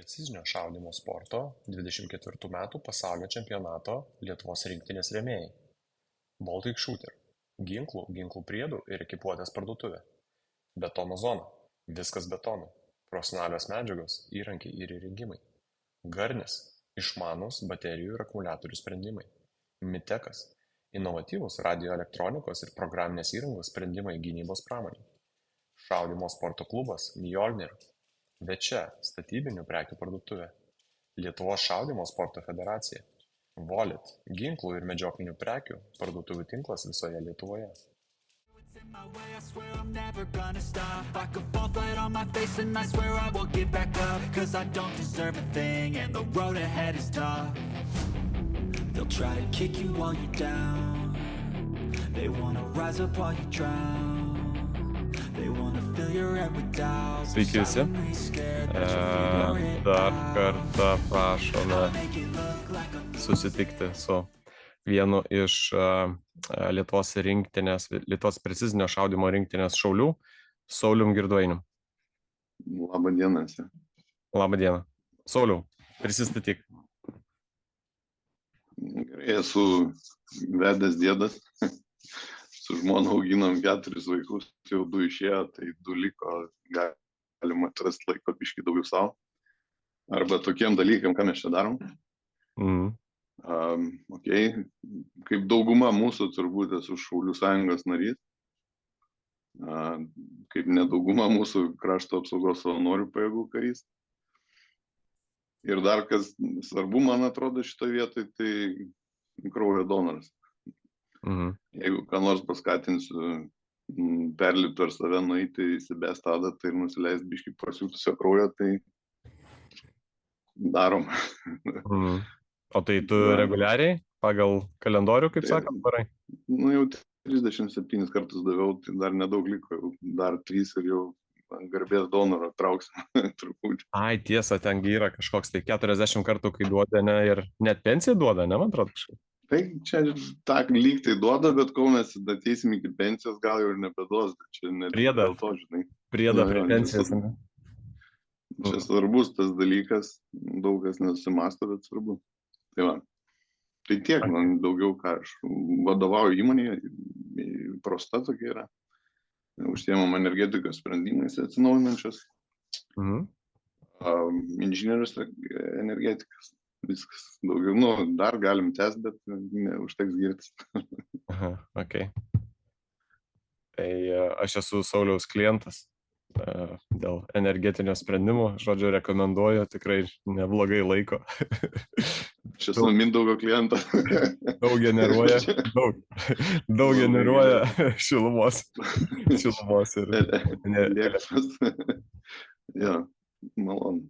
precizinio šaudymo sporto 24 metų pasaulio čempionato Lietuvos rinktinės rėmėjai. Baltic Shooter – ginklų priedų ir ekipuotės parduotuvė. Betono zona – viskas betonu, profesionalios medžiagos, įrankiai ir įrengimai. Garnis – išmanūs baterijų ir akumuliatorių sprendimai. Mitekas – inovatyvūs radioelektronikos ir programinės įrangos sprendimai gynybos pramonei. Šaudymo sporto klubas Mjolnir. Večia – statybinių prekių parduotuvė. Lietuvos šaudymo sporto federacija. Volit – ginklų ir medžioklinių prekių parduotuvių tinklas visoje Lietuvoje. In my way, I swear I'm never gonna stop. I could fall flat on my face and I swear I will get back up. Cause I don't deserve a thing and the road ahead is tough. They'll try to kick you while you're down. They wanna rise up while you drown. They wanna fill your head with doubt. Sveiki visi. Dar kartą prašome susitikti su vienu iš Lietuvos precizinio šaudymo rinktinės šaulių, Saulium Girduoniu. Labą dieną. Labą dieną. Sauliau, prisistatyk. Gerai, esu vedęs dėdas. Su žmona auginam 4 vaikus, jau 2 išėjo, tai 2 liko, galima atrasti laiko biškį daugiau savo. Arba tokiem dalykam, ką mes čia darom. Kaip dauguma mūsų turbūt esu Šaulių sąjungos narys. Kaip nedauguma mūsų krašto apsaugos savanorių pajėgų karys. Ir dar kas svarbu, man atrodo, šitoje vietoje, tai kraujo donoras. Jeigu ką nors paskatinsiu perlipti per save, nueiti į Sibestadą, tai nusileist biškį prasiūtusio kraujo, tai darom. O tai tu reguliariai, pagal kalendorių, kaip sakant, darai? Nu, jau 37 kartus daviau, tai dar nedaug liko, jau dar 3 ir jau garbės donoro trauksim truputį. Ai, tiesa, tengi yra kažkoks tai 40 kartų, kai duoda, ne, ir net pensiją duoda, ne, man atrodo kažkaip. Tai čia tą lyg tai duoda, bet kol mes ateisim iki pensijos, gal jau ir nebeduos, čia net dėl to, žinai. Priedą prie pensijos, ne? Čia svarbus tas dalykas, daug kas nesusimasto, bet svarbu. Tai va, tai tiek, man daugiau ką aš vadovauju įmonėje, prosta tokia yra. Užsiemam energetikos sprendimais atsinaujinančios. Inžinierius energetikas. Viskas daugiau, nu, dar galim tęsti, bet neužteks girtis. Aha, okei. Tai aš esu Sauliaus klientas dėl energetinio sprendimo, žodžiu, rekomenduoju, tikrai neblogai laiko. Aš esu Mindaugo klientas. Daug generuoja šilumos ir elektros. Jo, malonu.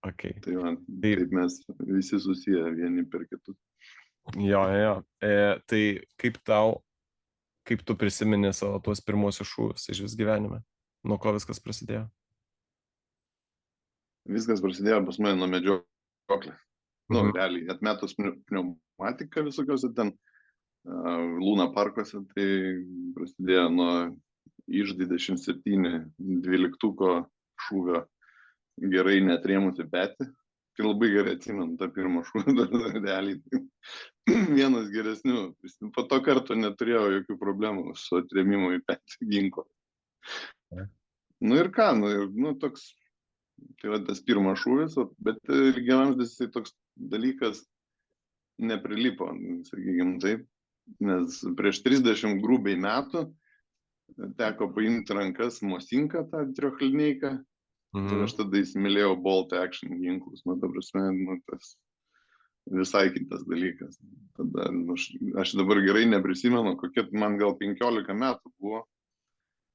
Okay. Tai man, taip mes visi susiję vieni per kitus. Jo. Tai kaip tu prisimeni savo tuos pirmuosius šūvius iš vis gyvenime? Nuo ko viskas prasidėjo? Viskas prasidėjo pas mane nuo medžioklės. Nu, realiai, atmetus pneumatiką visokiuose ten Lūna parkuose, tai prasidėjo nuo iš 27 12 šūvio gerai netrėmusi petį. Tai labai gerai atsimenu tą pirmą šūvį, realiai. Vienas geresnių. Po to karto neturėjau jokių problemų su atrėmimu į petį ginklo. Nu ir ką, toks, tai va tas pirmas šūvis, bet lygiavamsdis tai toks dalykas neprilipo, sakykim taip, nes prieš 30 grubiai metų teko paimti rankas Mosinką, tą triochlinieiką. Tai aš tada įsimylėjau bolt action ginklus, ta prasme, tas visai kitas dalykas. Tada, aš dabar gerai neprisimenu, kokie man gal 15 metų buvo.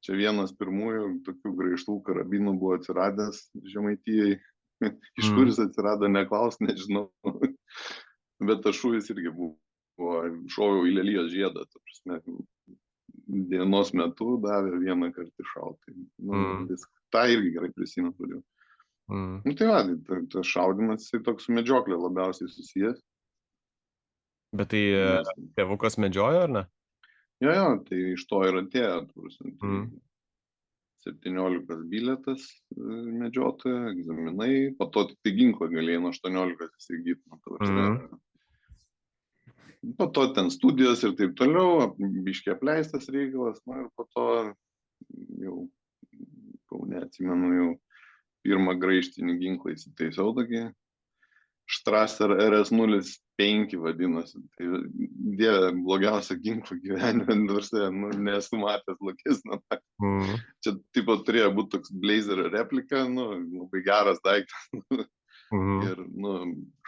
Čia vienas pirmųjų tokių graižtų karabinų buvo atsiradęs Žemaitijai. Iš kur jis atsirado, neklaus, nežinau. Bet tas šūvis irgi buvo, šoviau į lelijos žiedą, ta prasme, dienos metu davė vieną kartą šauti. Tai irgi gerai prisimenu. Tai va, tas šaudimas, tai toks medžioklė labiausiai susijęs. Bet tai tėvukas medžiojo, ar ne? Jo, tai iš to ir atėjo. 17 bilietas medžiotojo, egzaminai, po to tik tai ginklą galėjai nuo 18 įsigyti. Po to ten studijos ir taip toliau, biškiai apleistas reikalas, na ir po to jau, neatsimenu, jau pirmą graižtinį ginklą įsitaisiau tokį. Strasser RS05 vadinosi. Tai dieve, blogiausia ginklo gyvenime, nesu matęs lokesnio. Čia taip pat turėjo būti toks Blazer replika, labai geras daiktas. Ir,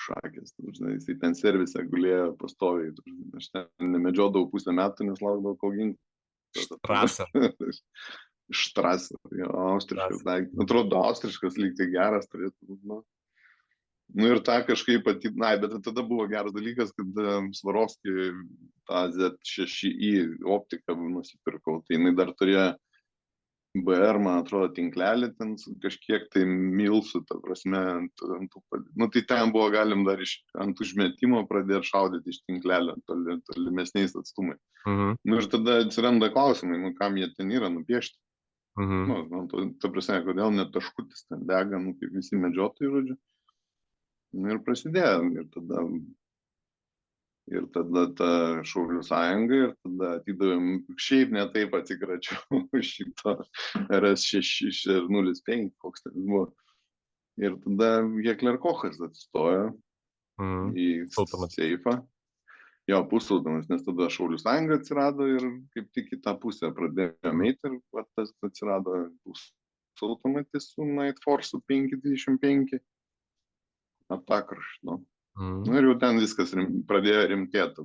šakės, jisai ten servise gulėjo pastoviai. Aš ten nemedžiodavau pusę metų, nes laukdavau kol ginklą. Strasser, austriškas daiktas. Atrodo, austriškas lyg tai geras turėtų būti. Ir tą kažkaip bet tada buvo geras dalykas, kad Swarovski tą Z6i optiką nusipirkau. Tai jinai dar turėjo BR, man atrodo, tinklelį ten kažkiek tai milsų, ta prasme, tai ten buvo galim dar ant užmetimo pradėti šaudyti iš tinklelio tolimesniais atstumai. Ir tada atsiranda klausimai, kam jie ten yra nupiešti. Ta prasme, kodėl net taškutis ten dega, kaip visi medžiotojai, žodžiu. Ir prasidėjo, ir tada ta Šaulių sąjunga, ir tada atidavėm, šiaip ne taip atsikračiau šito RS605, koks ten buvo. Ir tada Heckler Kochas atsistojo į seifą. Jo, pusautomas, nes tada Šaulių sąjunga atsirado ir kaip tik į tą pusę pradėjome eiti ir tas atsirado pusautomatis su Night Force 525. Atakrašt, ir jau ten viskas pradėjo rimtėti,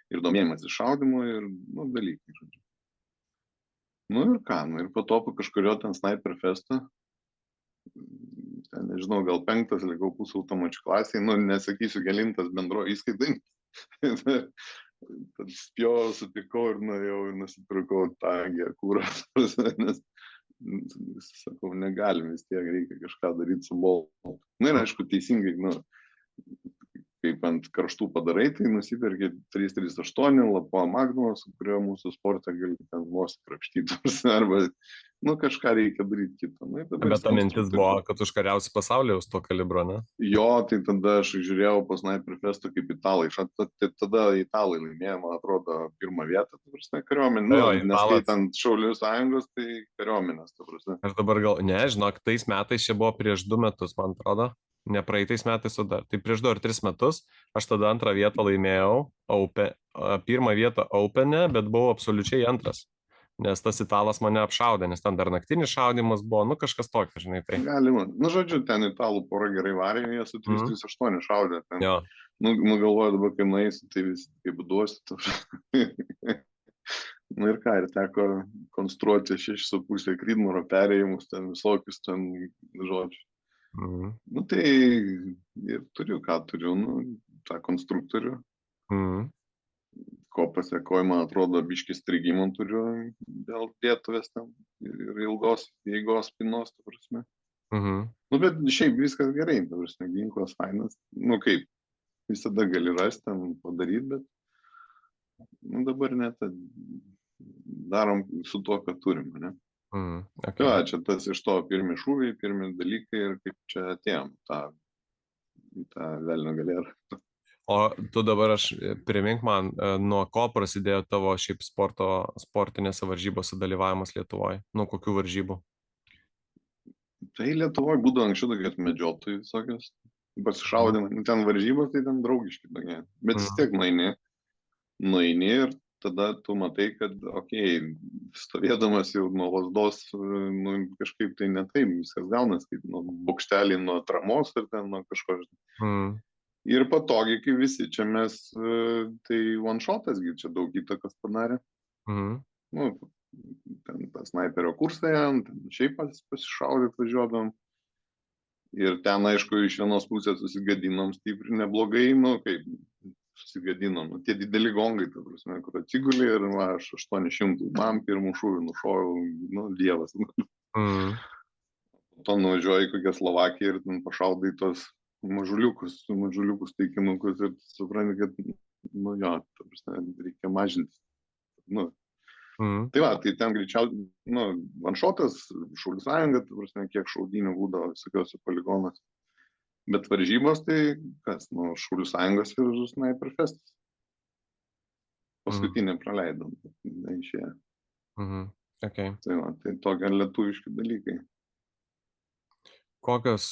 ir domėjimas iššaudimo, ir, dalykai, žodžiu. Ir ką, ir po to po kažkurio ten Sniper Festo, ten, nežinau, gal 5 likau pusautomačių klasiai, nesakysiu kelintas bendro įskaitai, tad spjovą sutikau ir nuėjau ir nusipirkau tą G-kūrą, nes sakau, negalim, vis tiek reikia kažką daryti su boltu. Ir aišku, teisingai, kaip ant karštų padarai, tai nusipirkė 338 Lapo Magnumo, su kurio mūsų sporte gali ten vos krapštyti, arba, kažką reikia daryti kito. Bet ta mintis buvo, kad užkariausi pasaulį už to kalibro, ne? Jo, tai tada aš žiūrėjau po Sniper Festo kaip italai. Tada italai laimėjo, man atrodo, pirmą vietą, kariuomenė. Neskaitant Šaulių sąjungos, tai kariuomenės. Aš dabar žinok, tais metais čia buvo prieš 2 metus, man atrodo. Ne praeitais metais, o dar. Tai prieš 2 ar 3 metus aš tada 2 vietą laimėjau, pirmą vietą Open'e, bet buvau absoliučiai 2. Nes tas italas mane apšaudė, nes ten dar naktinis šaudimas buvo, kažkas tokio, žinai, tai. Galima. Žodžiu, ten italų pora gerai varė, jie su 338 šaudė. Jo. Galvoju dabar, kai nueisi, tai visi kaip duosi. Ir ką, ir teko konstruoti 6,5 Creedmoor perėjimus, ten visokius ten žodžių. Tai ir turiu, tą konstruktorių. Ko pasiekoju, man atrodo, biškį strigimą turiu dėl lietuvės ten ir ilgos eigos spinos, ta prasme. Bet šiaip viskas gerai, ta prasme, ginklas fainas. Kaip, visada gali rasti ten padaryti, bet dabar net darom su to, ką turim, ne? Čia tas iš to pirmi šūviai, pirmi dalykai ir kaip čia atėjom tą velnio galerą. O tu dabar primink man, nuo ko prasidėjo tavo šiaip sportinėse varžybose dalyvavimas Lietuvoje? Nuo kokių varžybų? Tai Lietuvoje būdavo anksčiau tokios medžiotojai visokios, pasišaudimai. Ten varžybos, tai ten draugiški tokie. Bet vis tiek nueini ir tada tu matai, kad, stovėdamas jau nuo lasdos, kažkaip tai ne taip, viskas gaunas, kaip nuo bokštelį, nuo tramos ir ten nuo kažko. Ir patogiai, kai visi čia mes, tai one-shotas, čia daug įtakos padarė. Ten tą sniperio kursą, ten šiaip pasišaudyt važiuodam. Ir ten, aišku, iš vienos pusės susigadinom stipriai neblogai, kaip susigadinom. Tie dideli gongai, ta prasme, kur atsigulė ir aš 800, man pirmų šūvių nušoviau, dievas. Po to nuvažiuoju į kokią Slovakiją ir ten pašaudai tos mažuliukus taikinukus ir supranti, kad, ta prasme, reikia mažinti. Tai va, tai ten greičiausiai, nu, vanšotas, Šaulių sąjunga, tai prasme, kiek šaudynių būdavo visokiuose poligonuose. Bet varžybos tai kas, nu, Šaulių sąjungos ir Sniper Festas. Paskutinį praleidom, neišėjo. Okay. Tai va, tai tokie lietuviški dalykai. Kokios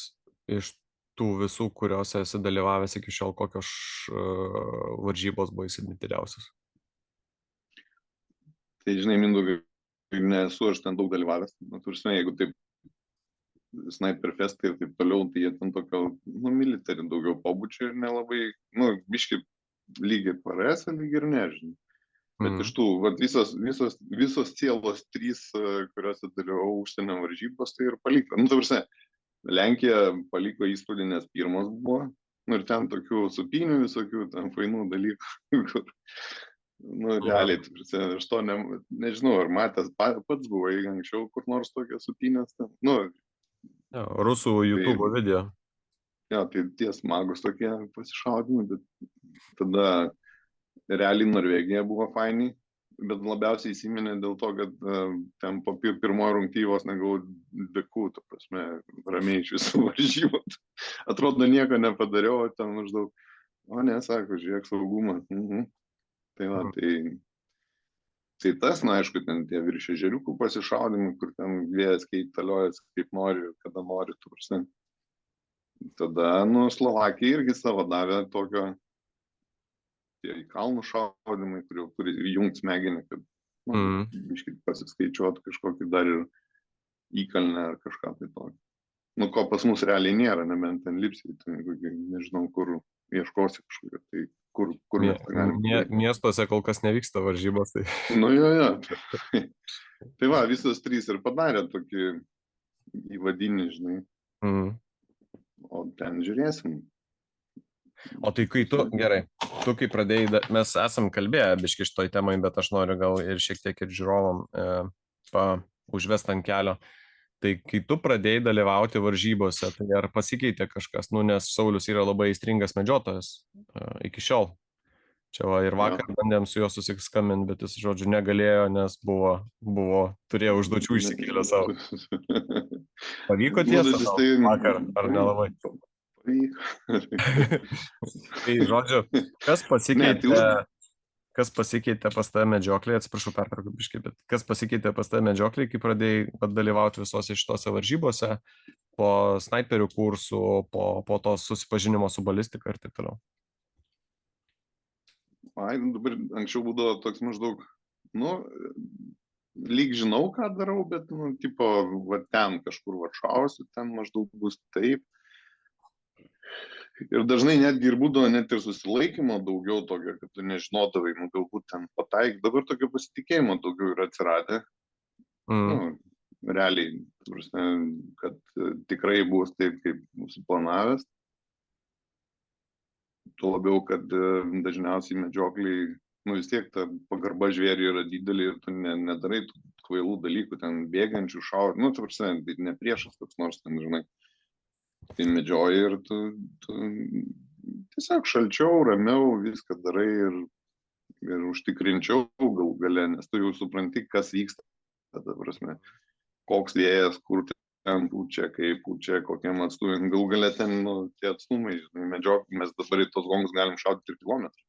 iš tų visų, kuriuose esi dalyvavęs iki šiol, kokios varžybos buvo įsimintiniausios? Tai žinai, Mindaugai, nesu aš ten daug dalyvavęs. Nu, tursime, jeigu taip Sniper Festai ir taip toliau, tai jie ten tokio, nu, military daugiau pobūdžio ir nelabai, nu, biški lygiai PRS, lygiai ir nežinai. Bet iš tų, vat, visos cielos 3, kuriuose dalyvau užsienio varžybos, tai ir paliko. Nu, tavrasi, Lenkija paliko įspūdį, nes pirmas buvo. Nu, ir ten tokių supinių visokių, ten fainų dalykų, kur, nu, realiai, tavrasi, aš to nežinau, ar matęs, pats buvai anksčiau kur nors tokias supinės. Nu, rusų YouTube video. Jo, tai tie smagus tokie pasišaudimai, bet tada realiai Norvegija buvo fainiai, bet labiausiai įsiminė dėl to, kad ten po pirmojo rungtyvos negavau dekų, ta prasme, ramiai iš visų varžybų. Atrodo, nieko nepadariau, ten maždaug, o ne, sako, žiūrėk, saugumas. Tai va, tai tas, na, aišku, ten tie virš ežeriukų pasišaudimai, kur ten vėjas keitaliojas kaip nori, kada nori, tu prasme. Tada, nu, Slovakija irgi savo davė tokio į kalnų šaudimai, kurie turi įjungti smegenį, kad biškai pasiskaičiuot kažkokį dar ir įkalnę ar kažką tai tokio. Nu, ko pas mus realiai nėra, nebent ten lipsiai, tai nežinau, kur ieškosi kažkokio, tai kur mes galime. Miestuose kol kas nevyksta varžybos. Tai... Nu, jo. Tai va, visos 3 ir padarė tokį įvadinį, žinai. O ten žiūrėsim. O tai kai tu, gerai, tu kai pradėjai, mes esam kalbėję biški šitoj temai, bet aš noriu gal ir šiek tiek ir žiūrovam užvest ant kelio. Tai kai tu pradėjai dalyvauti varžybose, tai ar pasikeitė kažkas, nu, nes Saulius yra labai aistringas medžiotojas iki šiol. Čia va, ir vakar bandėm su juo susiskambinti, bet jis, žodžiu, negalėjo, nes turėjo užduočių išsikėlę savo. Pavyko tiesą vakar, ar nelabai? Tai, žodžiu, kas pasikeitė pas tave medžioklėje, atsiprašau, pertraukiu biškį, bet kas pasikeitė pas tave medžioklėje, kai pradėjai dalyvauti visose šitose varžybose, po snaiperių kursų, po to susipažinimo su balistika ir taip toliau? Dabar anksčiau būdavo toks maždaug, nu, lyg žinau, ką darau, bet, nu, tipo, va ten kažkur va šausiu, ten maždaug bus taip. Ir dažnai netgi ir būdavo net ir susilaikymo daugiau tokio, kad tu nežinodavai, nu, galbūt ten pataik. Dabar tokio pasitikėjimo daugiau yra atsiradę. Nu, realiai, kad tikrai bus taip, kaip suplanavęs. Tuo labiau, kad dažniausiai medžiokliai, nu, vis tiek ta pagarba žvėriui yra didelė ir tu nedarai tų kvailų dalykų, ten bėgančių, šaudžių, nu, tai ne priešas toks nors ten, žinai. Tai medžioji ir tu tiesiog šalčiau, ramiau viską darai ir užtikrinčiau gal gale, nes tu jau supranti, kas vyksta. Tada, prasme, koks vėjas, kur ten pučia, kaip pučia, kokiam atstumui. Gal gale ten, nu, tie atstumai, žinai, medžiokliai, mes dabar į tos gongus galim šaudyti 3 kilometrų.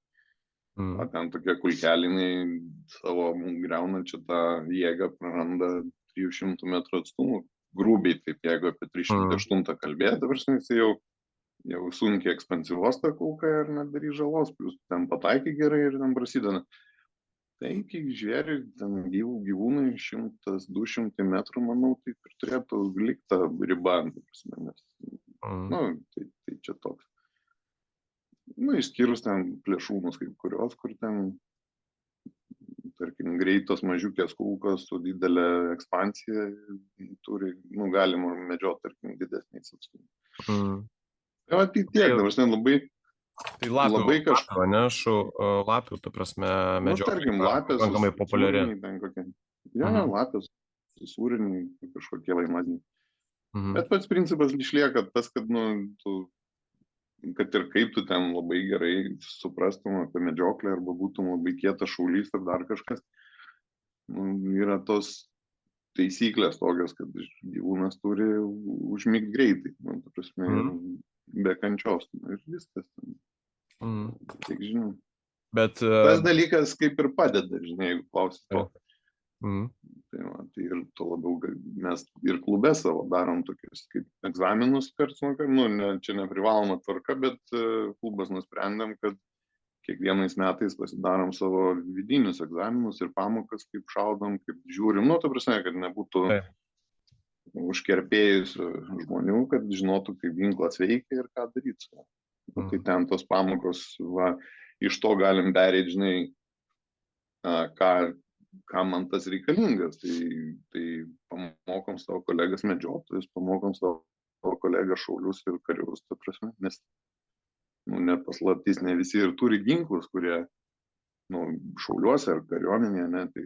Ten tokie kulkelinai savo greunančią tą jėgą praranda 300 metrų atstumų. Grubiai, taip, jeigu apie 308 kalbėti, dabar jis jau sunkiai ekspansyvos ta kulka ir nedarys žalos, plus ten pataikai gerai ir ten prasideda. Tai iki žvėrių, ten gyvūnai 100-200 metrų, manau, taip ir turėtų likti ta riba, nes, nu, tai čia toks. Nu, išskyrus ten plėšrūnus kaip kurios, kur ten, tarkim, greitos mažiukės kulkos su didelė ekspansija turi, nu, galima medžioti, tarkim, didesniais atstumais. Tai va, tiek, dabar labai... Tai lapių, ne, lapių, ta prasme, medžioklė, pakankamai populiari. Jo, lapės, susūriniai, kažkokie laimaziniai. Bet pats principas išlieka tas, kad, nu, kad ir kaip tu ten labai gerai suprastum apie medžioklę arba būtum labai kietas šaulys ar dar kažkas, yra tos taisyklės tokios, kad gyvūnas turi užmigti greitai, ta prasme, ir be kančios, ir viskas. Tiek žinau. Bet... Tas dalykas kaip ir padeda, žinai, jeigu klausi to. Tai ir to labiau mes ir klube savo darom tokius kaip egzaminus karts nuo karto, čia neprivaloma tvarka, bet klubas nusprendėm, kad kiekvienais metais pasidarom savo vidinius egzaminus ir pamokas, kaip šaudom, kaip žiūrim, ta prasme, kad nebūtų užkerpėjusių žmonių, kad žinotų, kaip ginklas veikia ir ką daryti. Tai ten tos pamokos, iš to galim perėti, žinai, kam man tas reikalingas. Tai pamokom savo kolegas medžiotojus, pamokom savo kolegas šaulius ir karius, ta prasme, nes nepaslaptis, ne visi ir turi ginklus, kurie šauliuose ar kariuomenėje, tai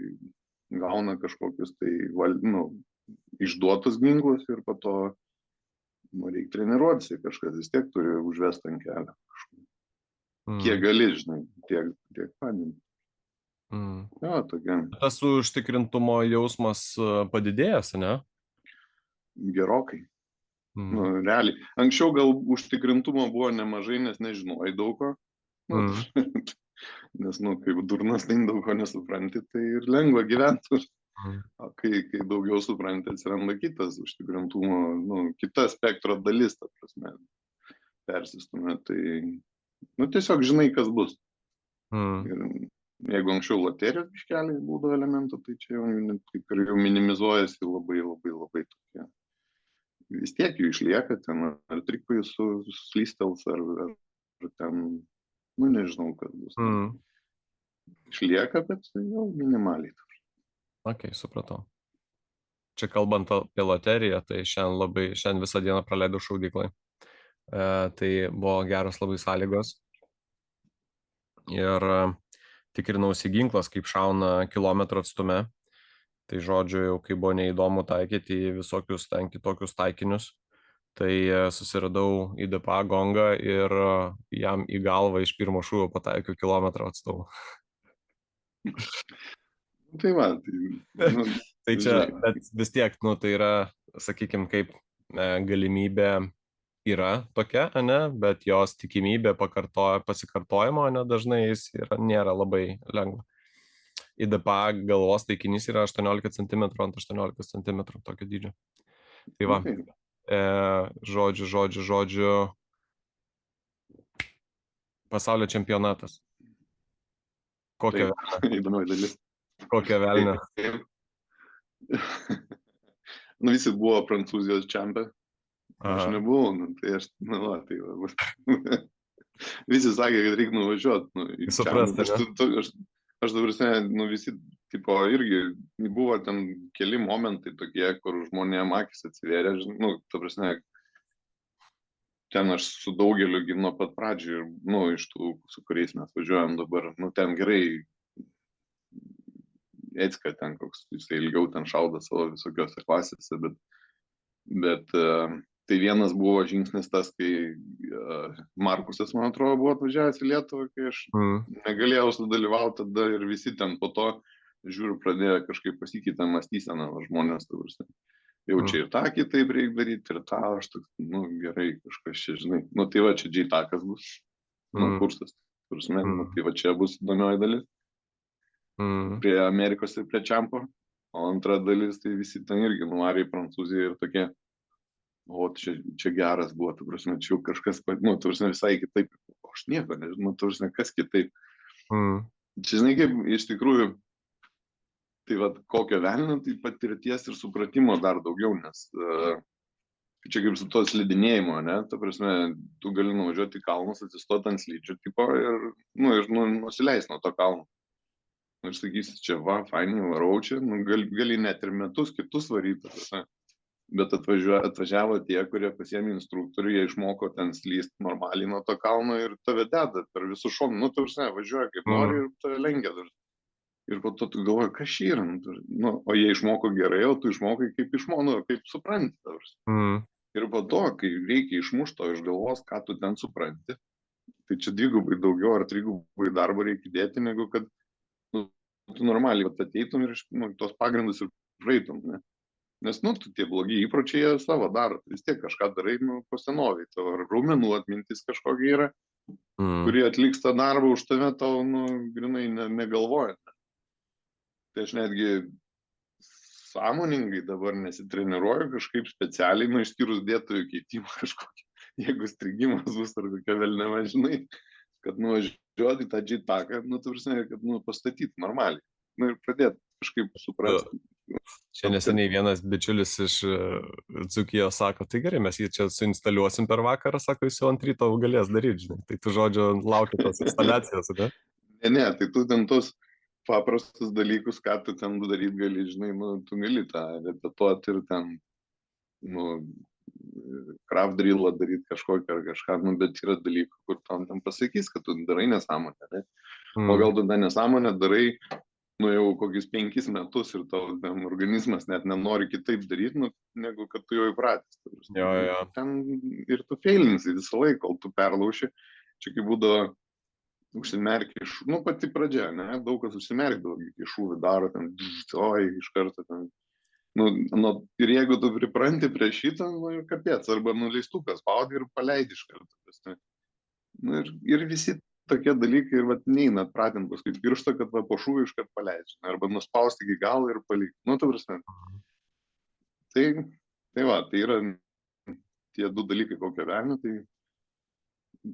gauna kažkokius tai išduotus ginklus ir po to reikia treniruotis, kažkas vis tiek turi užvesti ant kelio. Kiek gali, žinai, tiek padėti. Tokia. Tas užtikrintumo jausmas padidėjęs, ne? Gerokai. Realiai. Anksčiau gal užtikrintumo buvo nemažai, nes nežinojai daug ko. Nes, kaip durnas, tai daug ko nesupranti, tai ir lengva gyventi. Kai daugiau supranti, atsiranda kitas užtikrintumo, kita spektro dalis, ta prasme, persistumė. Tai, tiesiog žinai, kas bus. Ir jeigu anksčiau loterijos biškeliai būdavo elementų, tai čia jau kaip ir jau minimizuojasi labai, labai, labai tokie. Vis tiek jų išlieka ten, ar trikai slystels, ar ten, nežinau, kas bus. Išlieka, bet jau minimaliai. Ok, supratau. Čia kalbant apie loteriją, tai šiandien visą dieną praleidau šaudyklai. Tai buvo geros labai sąlygos. Ir tikrinausi ginklas, kaip šauna kilometro atstume. Tai žodžiu, jau kai buvo neįdomu taikyti visokius ten kitokius taikinius, tai susiradau IDPA gongą ir jam į galvą iš pirmo šūvio pataikiau kilometro atstumą. Tai va, tai čia, bet vis tiek, tai yra, sakykime, kaip galimybė yra tokia, bet jos tikimybė pasikartojimo, dažnai jis nėra labai lengva. IDPA galvos taikinys yra 18 cm ant 18 cm tokio dydžio. Tai va, žodžiu, pasaulio čempionatas. Kokia įdomioji dalis. Kokia velnė? Visi buvo Prancūzijos čempė. Aš nebuvau, tai aš, visi sakė, kad reikia nuvažiuoti. Aš dabar, visi, irgi buvo ten keli momentai tokie, kur žmonėm akis atsivėrė, ta prasme, ten aš su daugeliu nuo pat pradžių, iš tų, su kuriais mes važiuojam dabar, ten gerai, Ecka ten koks, jisai ilgiau ten šauda savo visokiose klasėse, bet tai vienas buvo žingsnis tas, kai Markusas, man atrodo, buvo atvažiavęs į Lietuvą, kai aš negalėjau sudalyvauti tada ir visi ten po to, žiūriu, pradėjo kažkaip pasikeitę mąstyseną žmonės, jau čia ir tą kitaip reikia daryti, ir tą, aš toks, gerai, kažkas čia, žinai, tai va, čia džeitakas bus, kursas, tai va, čia bus įdomioji dalis. Prie Amerikos ir prie čempo, o antra dalis, tai visi ten irgi nuvarė į Prancūziją ir tokie, čia geras buvo, tu prasme, čia jau kažkas, tu prasme, visai kitaip, aš nieko nežinau, tu prasme, kas kitaip. Čia, žinai, kaip iš tikrųjų, tai va, kokio velnio, tai patirties ir supratimo dar daugiau, nes čia kaip su to slidinėjimo, ta prasme, tu gali nuvažiuoti į kalnus, atsistoti ant slidžių tipo ir nusileis nuo to kalno. Ir sakysi, čia va, fainai, varau čia, gali net ir metus kitus varyti, bet atvažiavo tie, kurie pasiėmė instruktorių, jie išmoko ten slysti normaliai nuo to kalno ir tave deda per visus šonus, tu važiuoja kaip nori ir tave lengia. Ir po to tu galvoji, kas šį yra, o jie išmoko gerai, o tu išmokai kaip kaip supranti. Ir po to, kai reikia išmušti to iš galvos, ką tu ten supranti, tai čia dvigubai daugiau ar trigubai darbo reikia dėti, negu kad tu normaliai ateitum ir tos pagrindus ir praeitum, ne? Nes, tu tie blogi įpročiai jie savo daro, vis tiek kažką darai, po senoviai, tavo raumenų atmintis kažkokia yra, kurie atliks tą darbą už tave, tau, grinai negalvojant. Tai aš netgi sąmoningai dabar nesitreniruoju kažkaip specialiai, išskyrus dėtojų keitimą kažkokį, jeigu strigimas bus ar kokia velneva, žinai, kad nuvažiuoti tą džitaką, kad pastatyti normaliai, ir pradėti kažkaip suprasti. Čia neseniai vienas bičiulis iš Dzūkijos sako, tai gerai, mes jį čia suinstaliuosim per vakarą, sako, jis jau ant ryto galės daryti, žinai. Tai tu žodžio laukia tos instaliacijos, ne? Ne, tai tu ten tos paprastus dalykus, ką tu ten daryti gali, žinai, tu gali tą repetuoti ir ten, craft drillą daryti kažkokią ar kažką, bet yra dalykų, kur tam pasakys, kad tu darai nesąmonę, ne? O gal tu tą nesąmonę darai jau kokius 5 metus ir tavo organizmas net nenori kitaip daryti, negu kad tu jau įpratęs. Ten ir tu feilinsi visą laiką, kol tu perlauši. Čia kaip būdavo užsimerkia pati pradžia, ne? Daug kas užsimerkdavo, kai šūvį daro, ten, iš karto ten. Ir jeigu tu pripranti prie šitą, kapėts, arba leistukas spaudi ir paleidi iš karto. Ir visi tokie dalykai ir neina atpratint paskui pirštą, kad po šūvį iškart paleidži, arba nuspausti iki galo ir palikti. Ta prasme. Tai yra tie 2 dalykai, kokie velnio, tai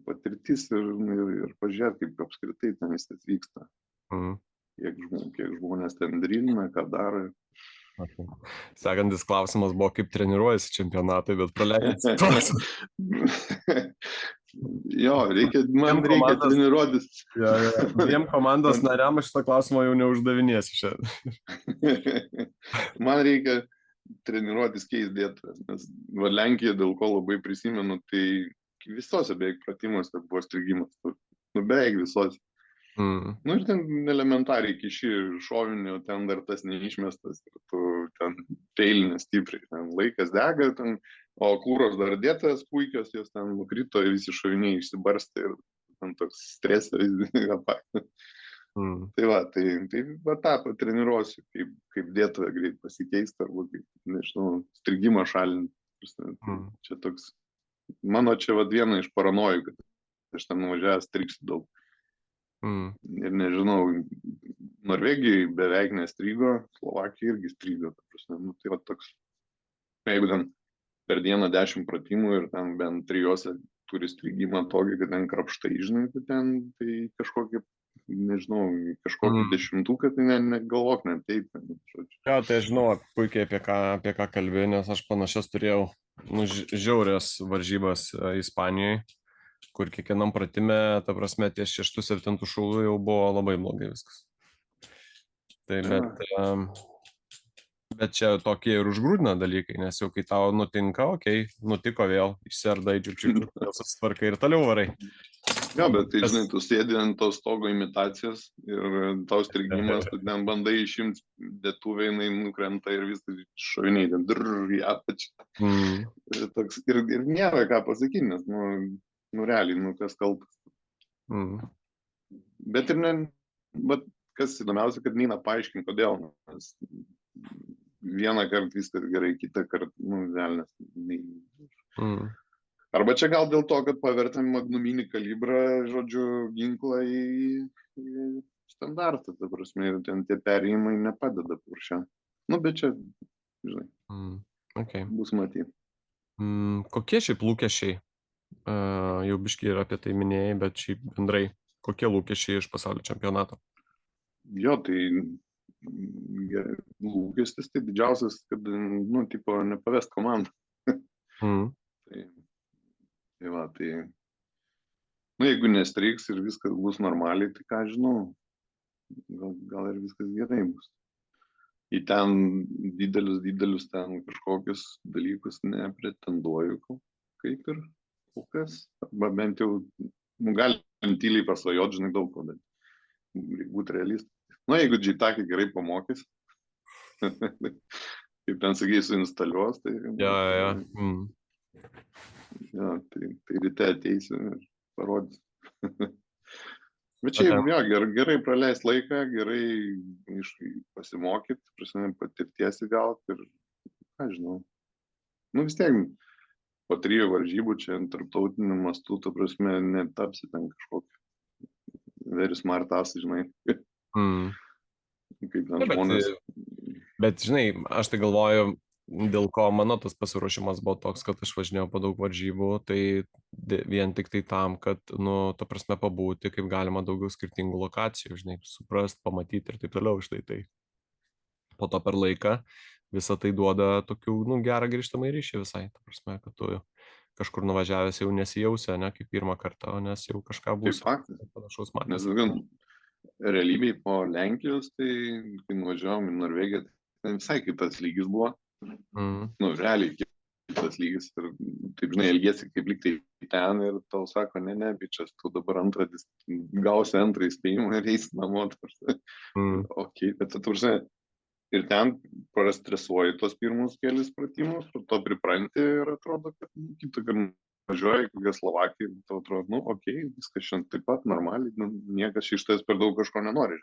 patirtis ir pažiūrėti, kaip apskritai ten viskas vyksta. Kiek žmonės ten drillina, ką daro. Sekantis klausimas buvo, kaip treniruojasi čempionatai, bet praleidžiant klausimą. Jo, man reikia treniruotis. Dviem komandos nariam šitą klausimą jau neuždavinėsiu šiandien. Man reikia treniruotis keis dėtojas, nes Lenkija, dėl ko labai prisimenu, tai visose beveik pratimuose buvo strigimas, beveik visose. Ir ten elementariai kiši šovinio, ten dar tas neišmestas, ir tu ten feilinė stipriai, ten laikas dega, o kūros dar dėtas puikios, jos ten nukrito ir visi šoviniai išsibarstė ir ten toks stresė. Tai tą patreniruosiu, kaip dėtoje greit pasikeisti, arba kaip, nežinau, strigimą šalinti. Čia toks, mano čia viena iš paranojų, kad aš ten nuvažiavęs strigsiu daug. Ir nežinau, Norvegijai beveik nestrigo, Slovakija irgi strigo. Tai toks, jeigu ten per dieną 10 pratimų ir ten bent 3 turi strigimą tokį, kad ten krapštai, žinai, tai kažkokį, nežinau, kažkokį 10-ką, tai negalvok neteit. Tai aš žinau puikiai apie ką kalbėjau, nes aš panašias turėjau žiaurias varžybas Ispanijoje, kur kiekvienam pratime, ta prasme, ties 6-7 šūvių jau buvo labai blogai viskas. Bet čia tokie ir užgrūdina dalykai, nes jau kai tau nutinka, nutiko vėl, išsiardai čiūčių, susitvarkai ir toliau varai. Jo, bet tai, žinai, tu sėdi ant to stogo imitacijos ir tau strigimas, tu ten bandai išimti dėtuvę, jinai nukrenta ir viskas šoviniai, ten į apačią. Ir nėra ką pasakyti, nes, realiai, kas kaltas. Bet kas įdomiausia, kad neina paaiškinti, kodėl. Nes vieną kartą viskas gerai, kitą kartą, velnias. Arba čia gal dėl to, kad pavertėm magnuminį kalibrą, žodžiu, ginklą į standartą, ta prasme, ir ten tie perėjimai nepadeda puršia. Bet čia, žinai, bus matyti. Kokie šiaip lūkesčiai? Jau biškai ir apie tai minėjai, bet šiaip bendrai, kokie lūkesčiai iš pasaulio čempionato? Jo, tai lūkestis tai didžiausias, kad, nepavest komandą. Tai, jeigu nestriks ir viskas bus normaliai, tai ką žinau, gal ir viskas gerai bus. Į ten didelius ten kažkokius dalykus nepretenduoju, kaip ir kas, arba bent jau, galim tyliai pasvajot, žinai, daug ko, bet būti realistai. Jeigu džitakį gerai pamokys, kaip ten sakai, suinstaliuos, tai... Tai ryte ateisiu ir parodys. Bet čia, gerai praleist laiką, gerai pasimokyti, prasme, patirties įgauti ir, ką žinau. Nu vis tiek, po 3 varžybų čia tarptautiniu mastu, ta prasme, netapsi ten kažkokį very smart ass, žinai, kaip ten žmonės. Bet, žinai, aš tai galvoju, dėl ko mano tas pasiruošimas buvo toks, kad aš važinėjau po daug varžybų, tai vien tik tai tam, kad, nu, ta prasme, pabūti kaip galima daugiau skirtingų lokacijų, žinai, suprast, pamatyti ir taip toliau, štai tai. Po to per laiką visą tai duoda tokių, nu, gerą grįžtamą ryšį visai, ta prasme, kad tu kažkur nuvažiavęs jau nesijausi, ne, kaip pirmą kartą, nes jau kažką bus panašaus matęs. Nes realybėj po Lenkijos, tai kai nuvažiavom į Norvegiją, tai visai kitas lygis buvo. Nu, realiai kitas lygis ir taip, žinai, elgiesi kaip lyg tai ten ir tau sako, ne, bičias, tu dabar gausi antrą įspėjimą ir eisi namo. Ok, bet tu, ir ten prastresuoji tos pirmus kelis pratimus, po to pripranti ir atrodo, kad kitą kartą važiuoji, kokią Slovakiją, tau atrodo, nu, ok, viskas šiandien taip pat normaliai, nu, niekas iš tais per daug kažko nenori.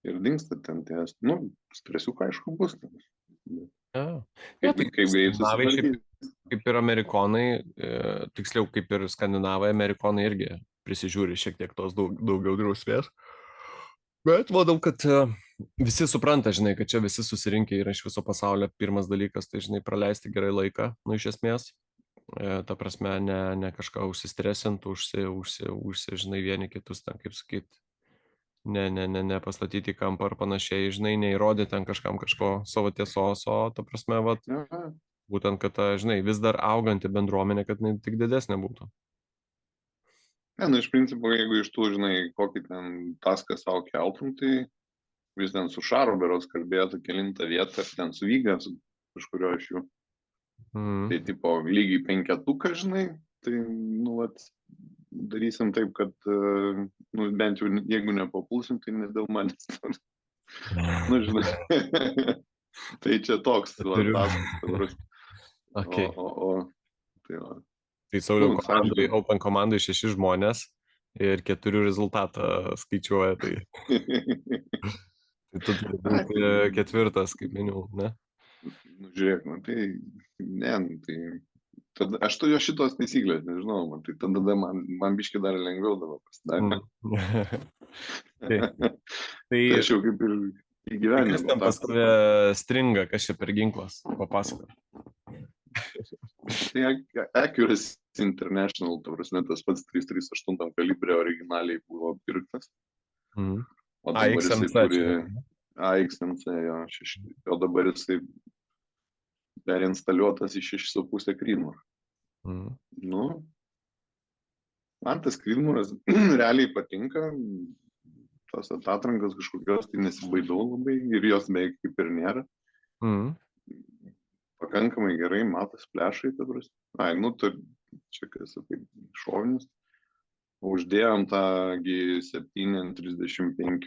Ir dingsta ten ties, nu, stresiuką aišku bus. Kaip greit susitvarkyti. Kaip ir amerikonai, tiksliau kaip ir skandinavai, amerikonai irgi prisižiūri šiek tiek tos daugiau drausmės. Bet manau, kad visi supranta, žinai, kad čia visi susirinkę yra iš viso pasaulio. Pirmas dalykas, tai, žinai, praleisti gerai laiką, nu, iš esmės. Ta prasme, ne kažką užsistresint, žinai, vieni kitus ten, kaip sakyti, ne pastatyti į kampą ar panašiai, žinai, neįrodyti ten kažkam kažko savo tiesos, o ta prasme, vat, būtent, kad, žinai, vis dar auganti bendruomenė, kad jinai tik didesnė būtų. Ne, nu, iš principo, jeigu iš tų, žinai, kokį ten taską savo keltum, tai vis ten su Šaru beros kalbėtų kelintą vietą, ar ten su Vyga, su kažkurio iš jų. Tai, tipo, lygiai 5-tuką, žinai, tai, nu, vat, darysim taip, kad, nu, bent jau, jeigu nepapulsim, tai ne dėl manęs. Nu, žinai, tai čia toks, taskas. Okay. Tai va. Tai Sauliau, Open komandai 6 žmonės ir 4 rezultatą skaičiuoja, tai tu turi būti 4, kaip minėjau, ne? Nu, žiūrėk, man tai, ne, tai, tada, aš turiu šitos taisyklės, nežinau, man, tai tada man biškai dar lengviau dabar pasidarė. Tai aš jau kaip ir įgyvenimą. Kas ten pas tave stringa, kas čia per ginklas, papasakok. Tai Accuracy International, ta prasme, tas pats 338 kalibrė originaliai buvo pirktas. O dabar jisai turi AXMC, jo, o dabar jisai perinstaliuotas į 6,5 Creedmoor. Nu, man tas Creedmooras realiai patinka, tos atatrankas kažkokios, tai nesibaidau labai ir jos beveik kaip ir nėra. Pakankamai gerai matas flešai, ta prasme. Ai, nu, čia kas apie šovinius. Uždėjom tą G735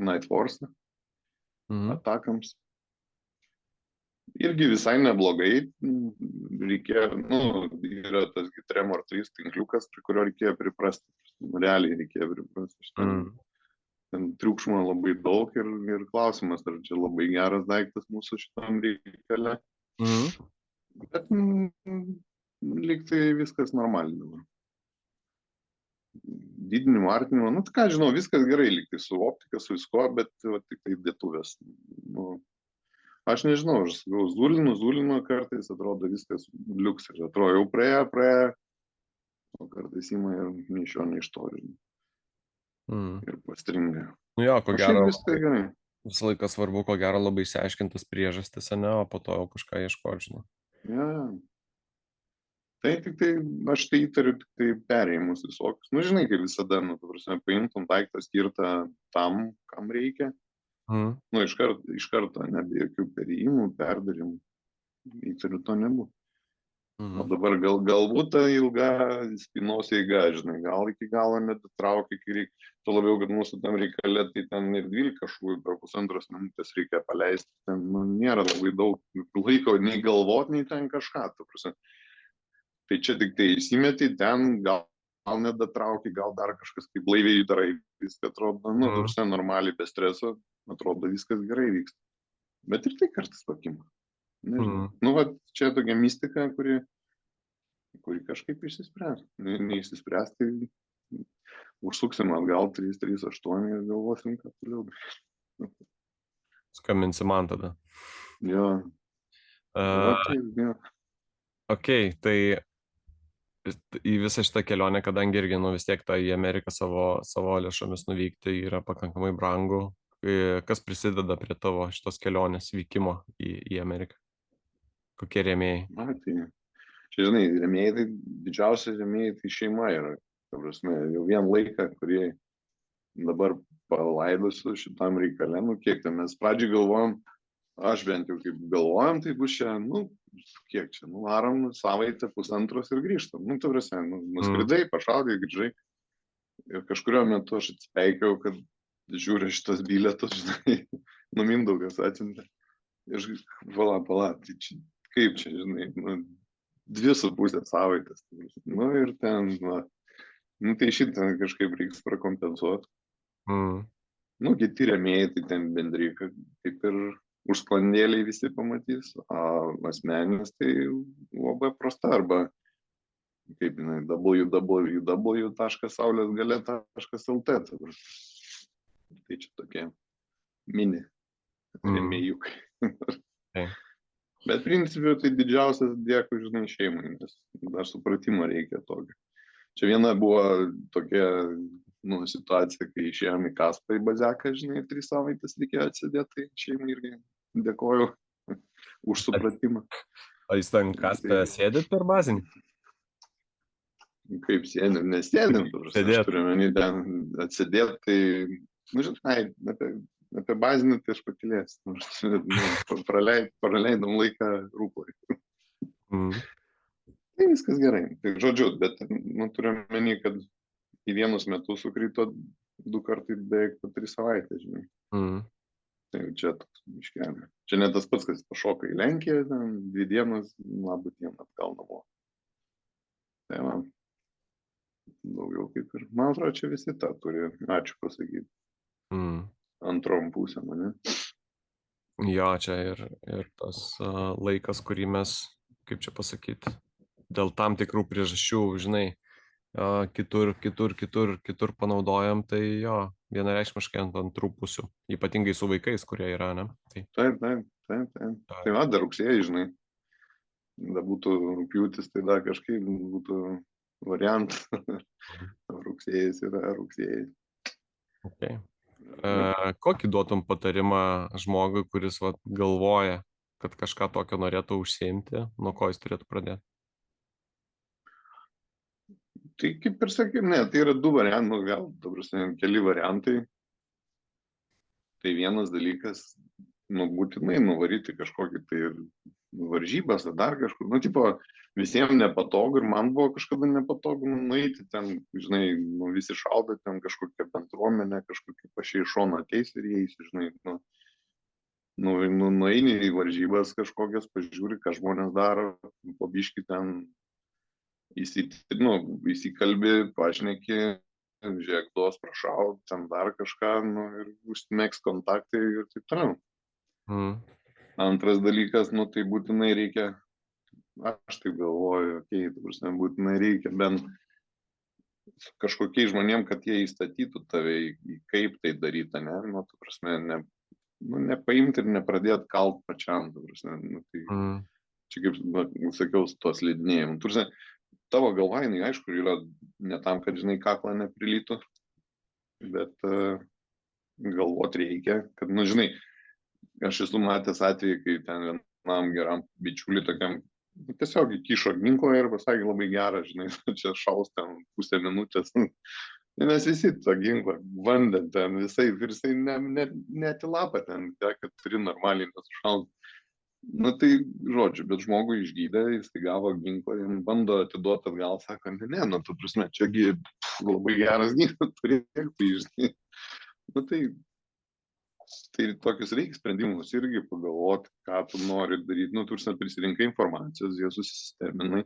Night Force atakams. Irgi visai neblogai. Reikėjo, nu, yra tas Tremor 3 tinkliukas, prie kurio reikėjo priprasti. Realiai reikėjo priprasti. Ten triukšmo labai daug ir klausimas, ar čia labai geras daiktas mūsų šitam reikale. Bet lyg tai viskas normaliai dabar. Didinimo, artinimo, nu tai ką žinau, viskas gerai, lyg tai su optika, su visko, bet va, tik tai dėtuvės. Nu, aš nežinau, aš sakau, zulinu kartais, atrodo viskas liuks ir atrodo jau praėjo, o kartais ima ir nei iš jo, nei iš to. Ir pastringa. Nu jo, ko gero, gerai. Visą laiką svarbu, ko gero labai išsiaiškintas priežastis, ne, o po to jau kažką ieškoti, žinai. Ja. Tai tik tai, aš tai įtariu tik tai perėjimus visokius. Nu, žinai, kaip visada, nu, tu prasme, paimtum daiktą skirtą tam, kam reikia. Nu, iš karto, ne be jokių perėjimų, perdarimų. Įtariu, to nebūtų. O dabar galbūt ta ilga spynos eiga, žinai, gal iki galo nedatraukia, kai reikia. Tuo labiau, kad mūsų tam reikale, tai ten ir 12 šūvių per 1,5 minutės reikia paleisti. Ten nėra labai daug laiko nei galvot, nei ten kažką. Tai čia tik tai įsimeti, ten gal nedatrauki, gal dar kažkas kaip blaiviai darai, viskas atrodo, tarsi normaliai, be streso, atrodo viskas gerai vyksta. Bet ir tai kartais pakima. Nežinau. Čia tokia mistika, kuri kažkaip išsispręs. Neišsispręs, tai užsuksim atgal 338 ir galvosim, kad toliau. Skambinsi man tada. Jo. Ok, tai į visą šitą kelionę, kadangi irgi, vis tiek į Ameriką savo lėšomis nuvykti yra pakankamai brangu. Kas prisideda prie tavo šitos kelionės vykimo į Ameriką? Kokie rėmėjai? Tai, čia, žinai, rėmėjai, tai didžiausia rėmėjai, tai šeima yra. Ta prasme, jau vien laiką, kurį dabar palaidusiu šitam reikalė, kiek ten mes pradžiai galvojom, aš bent jau kaip galvojom, tai bus čia, kiek čia, varom savaitę, pusantros ir grįžtam. Ta prasme, nuskridai, pašaudai, grįžai. Ir kažkurio metu aš atsipeikiau, kad žiūriu šitos bilietus, žinai, Mindaugas atsiuntė. Ir pala, tai čia, kaip čia, žinai, 2,5 savaitės. Ir ten, tai šitą kažkaip reiks prakompensuoti. Kiti rėmėjai, tai ten bendrai, kaip ir užsklandėliai visi pamatys, o asmeninis tai labai prasta, arba kaip jinai, www.saulesgalia.lt. Tai čia tokie mini rėmėjukai. Bet principiu tai didžiausias dėkui, žinai, šeimai, nes dar supratimo reikia tokio. Čia viena buvo tokia situacija, kai išėjom į Kaspą į Bazeką, žinai, 3 savaitės reikėjo atsidėti, tai šeimai irgi dėkoju už supratimą. O jūs ten Kaspę sėdėt per bazinį? Kaip sėdėm, nesėdėm, aš turiu menį ten atsidėti, tai, žinai, apie bazinį tai aš pakilėsiu, praleidom laiką rūklai. Tai viskas gerai, tai žodžiu, bet turiu menį, kad į vienus metus sukrito 2 kartai beveik po 3 savaitės, žinai. Tai čia toks miškelė. Čia ne tas pats, kas pašoka į Lenkiją, 2 dienas, labą dieną atgal namo. Tai man daugiau kaip ir, man atrodo, čia visi tą turi, ačiū pasakyti. Antrom pusėm, ne? Jo, čia ir tas laikas, kurį mes, kaip čia pasakyti, dėl tam tikrų priežasčių, žinai, kitur panaudojam, tai jo, vienareikšmiškai ant antrų pusių, ypatingai su vaikais, kurie yra, ne? Taip. Tai dar rugsėjai, žinai, da būtų rugpjūtis, tai dar kažkaip būtų variantas. Rugsėjais yra rugsėjai. Okay. Kokį duotum patarimą žmogui, kuris galvoja, kad kažką tokio norėtų užsiimti, nuo ko jis turėtų pradėti? Tai kaip ir sakyk, ne, tai yra 2 variantai, gal, keli variantai. Tai vienas dalykas, būtinai nuvaryti kažkokį tai varžybas, ar dar kažkur, tipo, visiems nepatogu ir man buvo kažkada nepatogu nueiti ten, žinai, visi šaudo ten kažkokią bendruomenę, kažkokie pašiai iš šono ateis ir jais, žinai, nueini į varžybas kažkokias, pažiūri, ką žmonės daro, po biškį ten įsikalbi, pašneki, žiūrėk, duos prašau, ten dar kažką, ir užsimėgs kontaktai ir taip toliau. Antras dalykas, tai būtinai reikia, aš taip galvoju, būtinai reikia bent kažkokiai žmonėm, kad jie įstatytų tave į kaip tai daryti, ne? Nepaimti ir nepradėti kalt pačiam, čia kaip sakiau, su tos slidinėjimu. Tavo galva, aišku, yra ne tam, kad, žinai, kaklą neprilytų, bet galvot reikia, kad, žinai, aš esu matęs atvejį, kai ten vienam geram bičiuliui tokiam tiesiog įkišo ginklą ir pasakė labai gerą, žinai, čia šaus ten pusę minutės. Mes visi tą ginklą bandėm ten visai, ir jisai netilapa ten, kad turi normaliai nesušaut. Tai žodžiu, bet žmogui išgydė, jis gavo ginklą, jam bando atiduoti atgal, sako, ne, tu prasme, čiagi labai geras ginklas, turėk tai, žinai. Tai tokius reikia sprendimus irgi pagalvoti, ką tu nori daryti. Tu prisirinkai informacijos, jie susisteminai.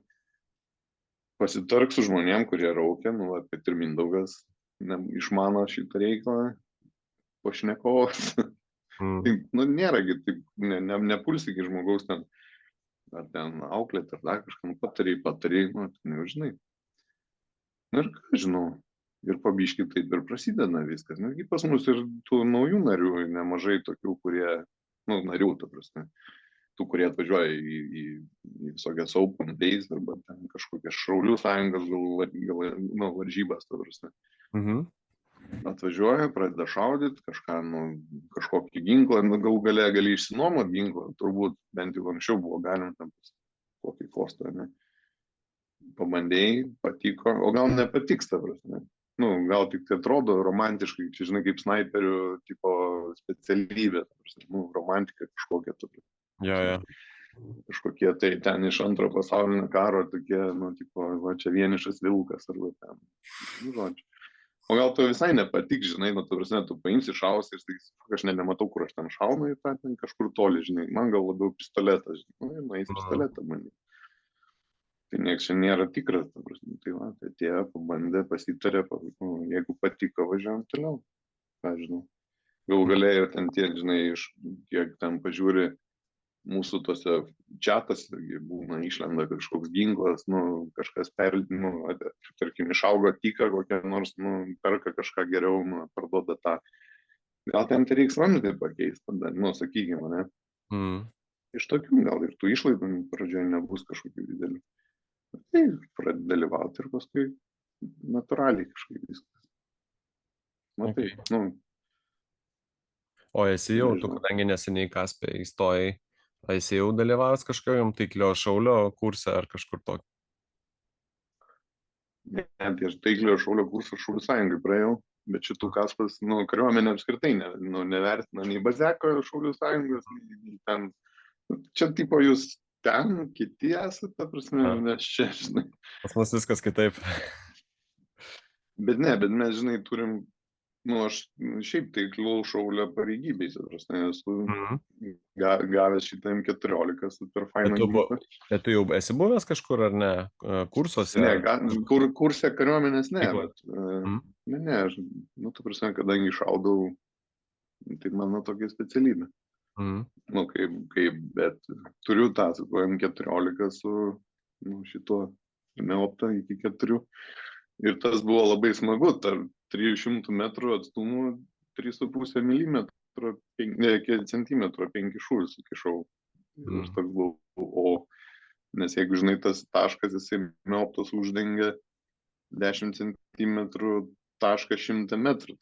pasitark su žmonėm, kurie raukia, nu, kad ir Mindaugas išmano šitą reikalą, pašnekovas. Tai, nu, nėragi, taip, nepulsigi žmogaus ten, ar ten auklėti, ar dar kažkam patarai, nu, ten jau žinai. Na ir ką žinau, ir pabiški taip ir prasideda viskas. Netgi pas mus ir tų naujų narių, nemažai tokių, kurie, nu, narių, ta prasme, tų, kurie atvažiuoja į visokias Open Days arba ten kažkokias Šaulių sąjungas, gal varžybas, ta prasme. Atvažiuoja, pradeda šaudyti, kažką, nu, kažkokį ginklą, nu, galų gali išsinuomoti ginklą, turbūt bent jau anksčiau buvo galima tam kokį kostą, ne? Pabandėjai, patiko, o gal nepatiks, ta prasme. Nu, gal tik tai atrodo romantiškai, čia žinai, kaip snaiperių tipo specialybė, ta prasme, nu, romantika kažkokia tokia. Ja. Kažkokie tai ten iš Antrojo pasaulinio karo tokie, nu, tipo, va, čia vienišas vilkas arba ten, nu, žodžiu. O gal tu visai nepatik, žinai, nu, tu prasme, tu paimsi šausi ir sakysi, aš nematau, kur aš ten šaunu ir ten kažkur toli, žinai, man gal labiau pistoletas, žinai, nu, eis pistoletą man. Tai nieks čia nėra tikras, ta prasme, tai va, tai atėjo, pabandė, pasitarė, nu, jeigu patiko, važiuojam toliau, ką žinau. Gal galėjo ten tie, žinai, kiek ten pažiūri, mūsų tose čatose būna išlenda kažkoks ginklas, nu, kažkas tarkim, išaugo tiką kokią nors, nu, perka kažką geriau, nu, parduoda tą. Gal ten tai reiks vamzdį pakeisti, nu, sakykime, ne? Iš tokių gal ir tų išlaidų pradžioje nebus kažkokių didelių. Tai pradeda dalyvauti ir paskui natūraliai kažkaip viskas. Matai, nu. O esi jau, tu kadangi neseniai Kaspė įstojai, esi jau dalyvavęs kažkokiam taiklio šaulio kurse ar kažkur tokį? Ne, tai aš taiklio šaulio kursą Šaulių sąjungai praėjau, bet šitų Kaspas, nu, kariuomenė apskritai nevertina nei Bazeko Šaulių sąjungos, nei ten. Čia tipo jūs ten, kiti esate, ta prasme, nes čia, žinai. Pas mus viskas kitaip. Bet ne, bet mes, žinai, turim, nu, aš šiaip taikliau šaulio pareigybės, ta prasme, esu gavęs šitą M14 super fainą ginklą. Bet tu jau esi buvęs kažkur ar ne? Kursuose? Ne, kurse kariuomenės ne, bet ne, aš, nu, ta prasme, kadangi šaudau, tai mano tokia specialybė. Nu, bet turiu tą su M14 su, nu, šito neopta iki 4. Ir tas buvo labai smagu, tarp 300 metrų atstumų 3,5 milimetrų, centimetrų, 5 šūvius sukišau. Ir aš toks buvau, nes jeigu, žinai, tas taškas, jisai meoptos uždengia 10 centimetrų tašką 100 metrų.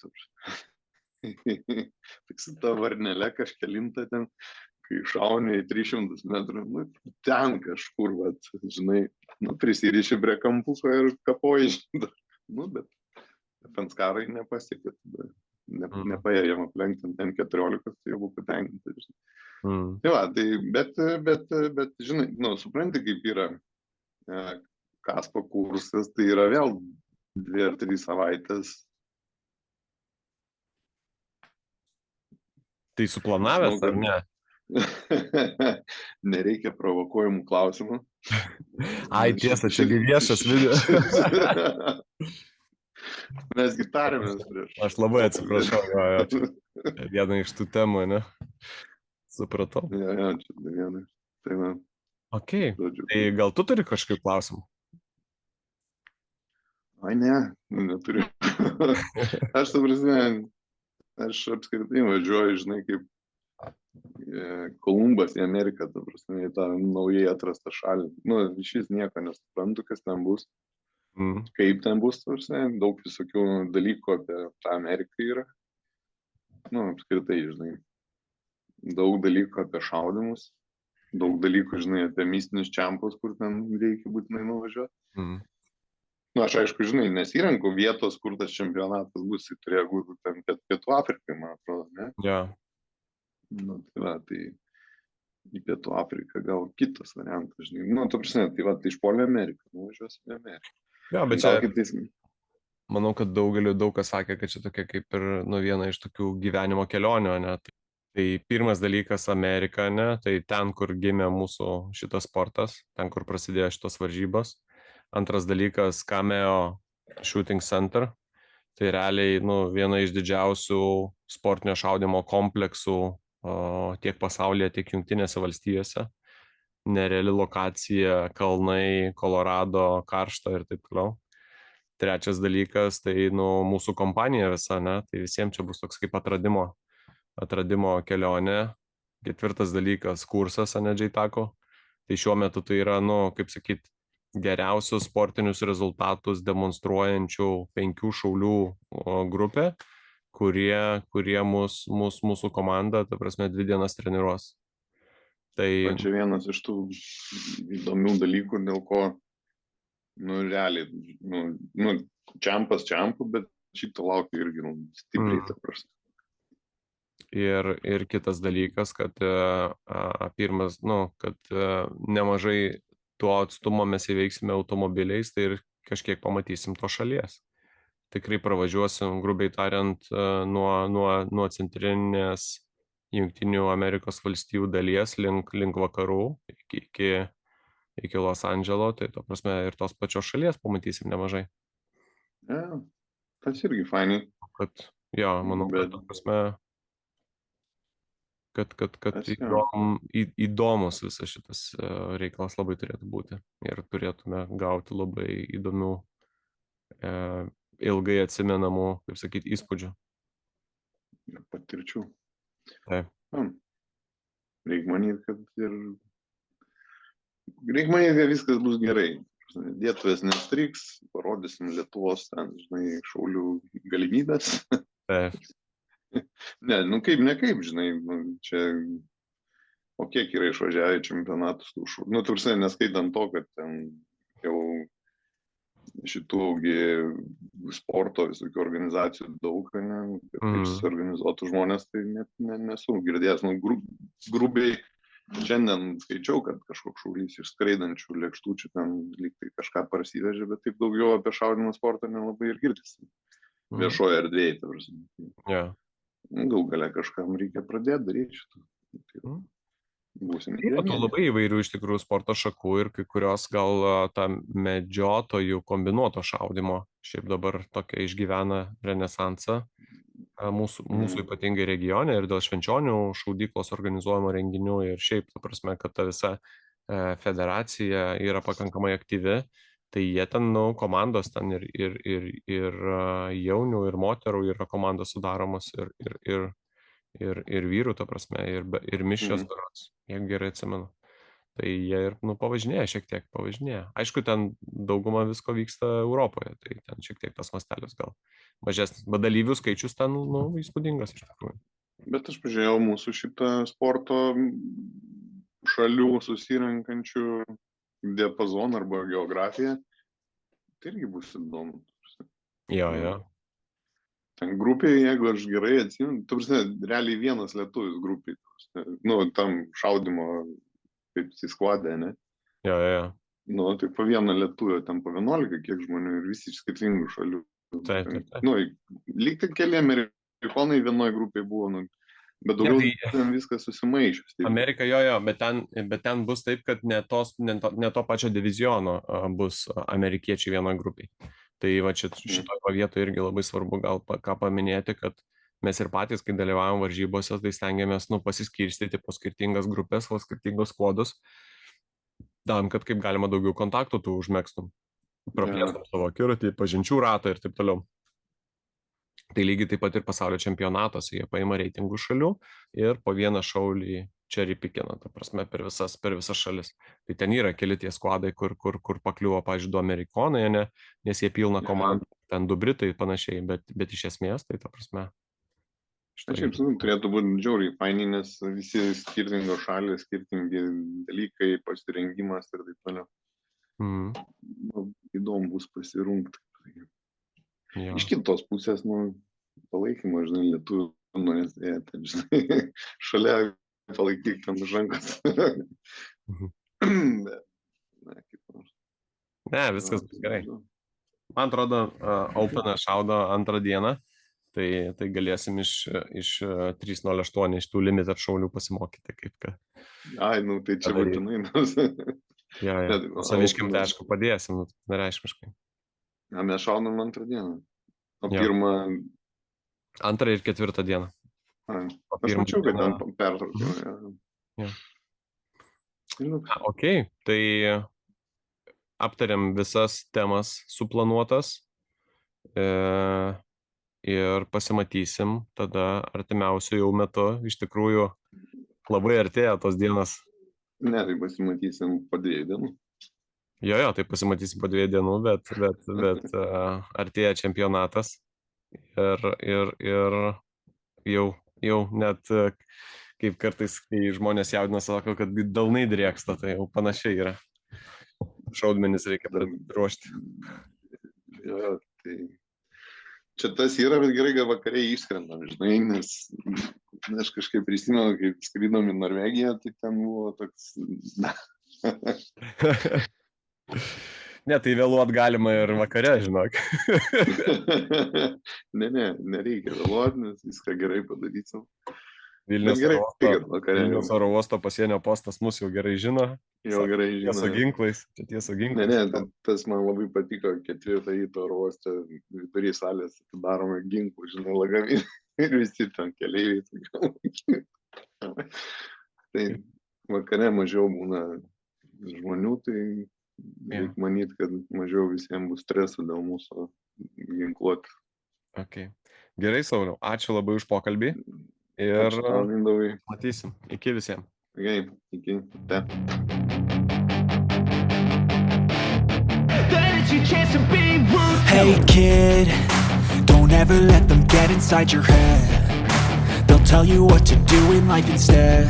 Tik su ta varnelė kažkelintą ten, kai šauni į 300 metrų, nu, ten kažkur, vat, žinai, nu, prisiriši prie kampuso ir kapoji, nu, bet Fenskarai nepasiekė, nepaėjom aplenkti M14, tai jau buvo patenkinta, žinai. Tai va, tai, bet, žinai, nu, supranti, kaip yra Kaspo kursas, tai yra vėl 2 ar 3 savaitės. Tai suplanavęs, ar ne? Nereikia provokuojamų klausimų. Ai, tiesa, čia viešas video. Mes gitarėmės prieš. Aš labai atsiprašau, vieną iš tų temų, ne? Supratau. Ja, čia viena. Tai man. Ok, tai gal tu turi kažkokių klausimų? Ai, ne, neturiu. Aš, ta prasme, aš apskritai važiuoju, žinai, kaip Kolumbas į Ameriką, ta prasme, į tą naujai atrastą šalį. Nu, iš vis nieko nesuprantu, kas ten bus, kaip ten bus, ta prasme, daug visokių dalykų apie tą Ameriką yra. Nu, apskritai, žinai, daug dalykų apie šaudimus, daug dalykų, žinai, apie mistinius čempus, kur ten reikia būtinai nuvažiuoti. Nu, aš aišku, žinai, nesirenku vietos, kur tas čempionatas bus, jis turėjo būti ten Pietų Afrikai, man atrodo, ne? Ja. Nu, tai va, tai į Pietų Afriką gal kitas variantas, žinai. Nu, tu prasme, tai va, tai iš Polio Ameriką, nuvažiuosim į Ameriką. Ja, bet čia, manau, kad daug kas sakė, kad čia tokia kaip ir, nu, viena iš tokių gyvenimo kelionių, ne? Tai pirmas dalykas Amerika, ne? Tai ten, kur gimė mūsų šitas sportas, ten, kur prasidėjo šitos varžybos. Antras dalykas Cameo Shooting Center. Tai realiai viena iš didžiausių sportinio šaudimo kompleksų tiek pasaulyje, tiek Jungtinėse valstijose. Nereali lokacija, kalnai, Kolorado, karšta ir taip toliau. Trečias dalykas, tai mūsų kompanija visa, ne? Tai visiems čia bus toks kaip atradimo kelionė. Ketvirtas dalykas, kursas JTACO. Tai šiuo metu tai yra, kaip sakyt, geriausius sportinius rezultatus demonstruojančių 5 šaulių grupė, kurie mūsų komanda, ta prasme, 2 dienas treniruos. Tai čia vienas iš tų įdomių dalykų, dėl ko, realiai, čempas čempu, bet šito laukia irgi stipriai, ta prasme. Ir kitas dalykas, kad pirmas, kad nemažai tuo atstumo mes įveiksime automobiliais, tai ir kažkiek pamatysim to šalies. Tikrai pravažiuosim, grubiai tariant, nuo centrinės Jungtinių Amerikos valstijų dalies link vakarų iki Los Andželo, tai to prasme ir tos pačios šalies pamatysim nemažai. Tas irgi fainai. Manau, kad to prasme kad įdomus visas šitas reikalas labai turėtų būti ir turėtume gauti labai įdomių, ilgai atsimenamų, kaip sakyti, įspūdžių. Ir patirčių. Taip. Reikia manyti, kad viskas bus gerai. Lietuvės nestriks, parodysim Lietuvos šaulių galimybės. Taip. Ne, kaip, čia, o kiek yra išvažiavę čempionatus tų šaulių. Tursi, neskaitant to, kad ten jau šitų sporto visokių organizacijų daug, kaip suorganizuotų žmonės, tai net nesu girdėjęs. Grubiai šiandien skaičiau, kad kažkoks šaulys iš skraidančių lėkštučių ten lyg tai kažką parsivežė, bet taip daugiau apie šaudimo sportą nelabai ir girdisi. Viešoje erdvėje, ta prasme. Gal galia kažkam reikia pradėti daryti šitą. Tų labai įvairių iš tikrųjų sporto šakų ir kai kurios gal tą medžiotojų kombinuoto šaudimo šiaip dabar tokia išgyvena renesansą mūsų ypatingai regione ir dėl švenčionių šaudyklos organizuojamo renginių ir šiaip, ta prasme, kad ta visa federacija yra pakankamai aktyvi, tai jie ten, komandos ten ir jaunių, ir moterų yra komandos sudaromos ir vyrų, ta prasme, ir mišrios berods, jeigu gerai atsimenu. Tai jie ir, pavažinėja, šiek tiek pavažinėja. Aišku, ten dauguma visko vyksta Europoje, tai ten šiek tiek tas mastelis gal mažesnis, bet dalyvių skaičius ten, įspūdingas iš tikrųjų. Bet aš pažiūrėjau mūsų šitą sporto šalių susirenkančių diapazoną arba geografiją, tai irgi bus įdomu. Jo. Ten grupėje, jeigu aš gerai atsimenu, realiai vienas lietuvis grupiai, tam šaudimo kaip skvadė, ne? Jo. Tai po vieną lietuvio, ten po 11, kiek žmonių ir visi iš skirtingų šalių. Taip. Lyg tai keli amerikonai vienoje grupėje buvo, bet daugiau ten viskas susimaišęs. Amerika, bet ten bus taip, kad ne to pačio diviziono bus amerikiečiai vienoje grupėje. Tai va šitoje vietoje irgi labai svarbu gal ką paminėti, kad mes ir patys, kai dalyvavom varžybose, tai stengiamės pasiskirstyti po skirtingas grupės, po skirtingus kodus, tam, kad kaip galima daugiau kontaktų tų užmėgstum. Praplėstum savo akiratį, pažinčių ratą ir taip toliau. Tai lygiai taip pat ir pasaulio čempionatuose jie paima reitingų šalių ir po vieną šaulį cherry-pickina, ta prasme, per visas šalis. Tai ten yra keli tie skvadai, kur pakliuvo, pavyzdžiui, 2 amerikonai, nes jie pilna komanda, ten 2 britai panašiai, bet iš esmės, tai ta prasme. Šiaip turėtų būti džiauriai fainiai, nes visi skirtingos šalys, skirtingi dalykai, pasirengimas ir taip toliau. Įdomu bus pasirungti. Iš kitos pusės, palaikymo, lietuvių, šalia palaikyk ten už rankas. Ne, viskas bus gerai. Man atrodo, Openą šaudo 2 dieną, tai galėsim iš 308 iš tų limited šaulių pasimokyti, kaip ką. Tai čia būtinai. Ja. Saviškiam tai aišku padėsim, nereišmiškai. Ja, mes šaunam antrą dieną. O Jo. pirmą... Antrą ir ketvirtą dieną. Aš mačiau, kad ten pertraukė. Jo. Nu, Ok, tai aptariam visas temas suplanuotas ir pasimatysim tada artimiausiu jau metu. Iš tikrųjų labai artėja tos dienos. Ne, tai pasimatysim po 2 dienų. Jo, tai pasimatysim po 2 dienų, bet artėja čempionatas ir jau net kaip kartais, kai žmonės jaudina, sako, kad delnai drėksta, tai jau panašiai yra. Šaudmenis reikia ruošti. Jo, tai čia tas yra, bet gerai, kad vakariai išskrendam, žinai, nes aš kažkaip prisimenu, kaip skrydom į Norvegiją, tai ten buvo toks... Ne, tai vėluot galima ir vakare, žinok. Nereikia vėluot, nes viską gerai padarysim. Vilniaus oro uosto pasienio postas mus jau gerai žino. Jau gerai žino. Tiesa ginklais. Ne, tas man labai patiko, 4 ryto oro uoste vidury salės atidarome ginklų, žinai, lagaminį ir visi ten keleiviai. Tai vakare mažiau būna žmonių, tai reikia manyti, kad mažiau visiems bus streso dėl mūsų ginkluoti. Okay. Gerai, Sauliau, ačiū labai už pokalbį. Ir matysim. Iki visiems. Gerai, iki. Hey kid, don't ever let them get inside your head. They'll tell you what to do in life instead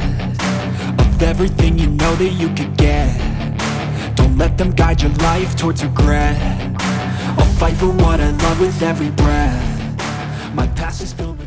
of everything you know that you could get. Don't let them guide your life towards regret. I'll fight for what I love with every breath. My past is filled